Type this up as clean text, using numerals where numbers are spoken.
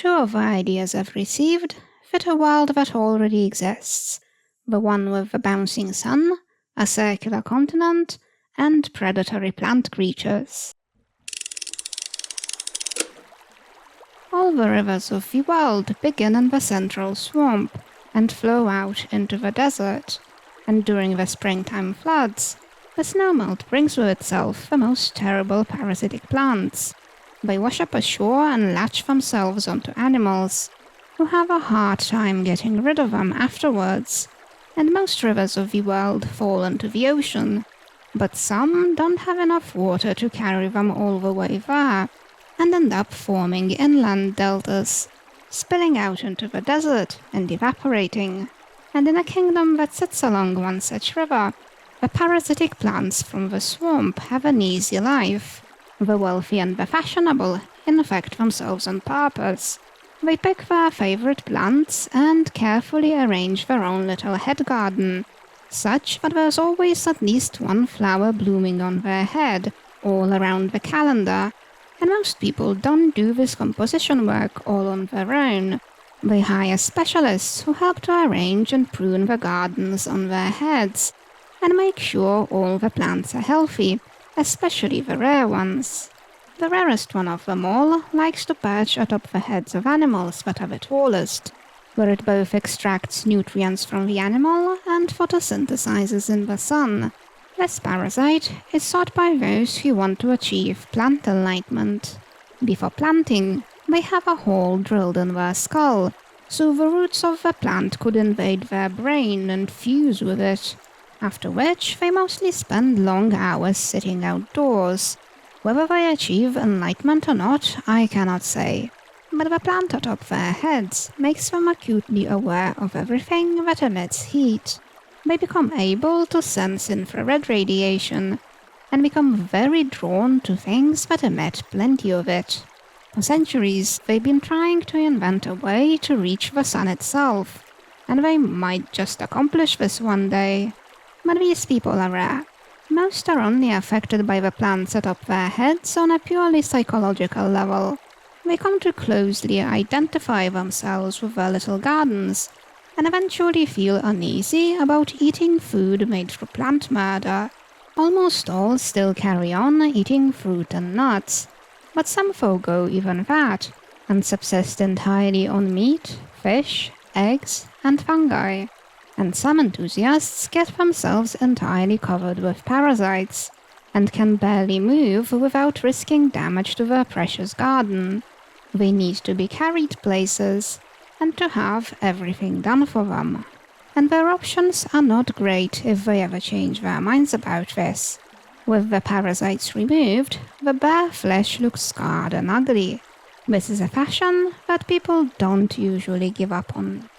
Two of the ideas I've received fit a world that already exists, the one with the bouncing sun, a circular continent, and predatory plant creatures. All the rivers of the world begin in the central swamp and flow out into the desert, and during the springtime floods, the snowmelt brings with itself the most terrible parasitic plants. They wash up ashore and latch themselves onto animals, who have a hard time getting rid of them afterwards, and most rivers of the world fall into the ocean, but some don't have enough water to carry them all the way there, and end up forming inland deltas, spilling out into the desert and evaporating. And in a kingdom that sits along one such river, the parasitic plants from the swamp have an easy life. The wealthy and the fashionable infect themselves on purpose. They pick their favorite plants and carefully arrange their own little head garden, such that there's always at least one flower blooming on their head, all around the calendar. And most people don't do this composition work all on their own. They hire specialists who help to arrange and prune the gardens on their heads, and make sure all the plants are healthy, especially the rare ones. The rarest one of them all likes to perch atop the heads of animals that are the tallest, where it both extracts nutrients from the animal and photosynthesizes in the sun. This parasite is sought by those who want to achieve plant enlightenment. Before planting, they have a hole drilled in their skull, so the roots of the plant could invade their brain and fuse with it, after which they mostly spend long hours sitting outdoors. Whether they achieve enlightenment or not, I cannot say, but the plant atop their heads makes them acutely aware of everything that emits heat. They become able to sense infrared radiation, and become very drawn to things that emit plenty of it. For centuries, they've been trying to invent a way to reach the sun itself, and they might just accomplish this one day. But these people are rare. Most are only affected by the plants atop their heads on a purely psychological level. They come to closely identify themselves with their little gardens, and eventually feel uneasy about eating food made through plant murder. Almost all still carry on eating fruit and nuts, but some forego even that, and subsist entirely on meat, fish, eggs, and fungi. And some enthusiasts get themselves entirely covered with parasites, and can barely move without risking damage to their precious garden. They need to be carried places, and to have everything done for them. And their options are not great if they ever change their minds about this. With the parasites removed, the bare flesh looks scarred and ugly. This is a fashion that people don't usually give up on.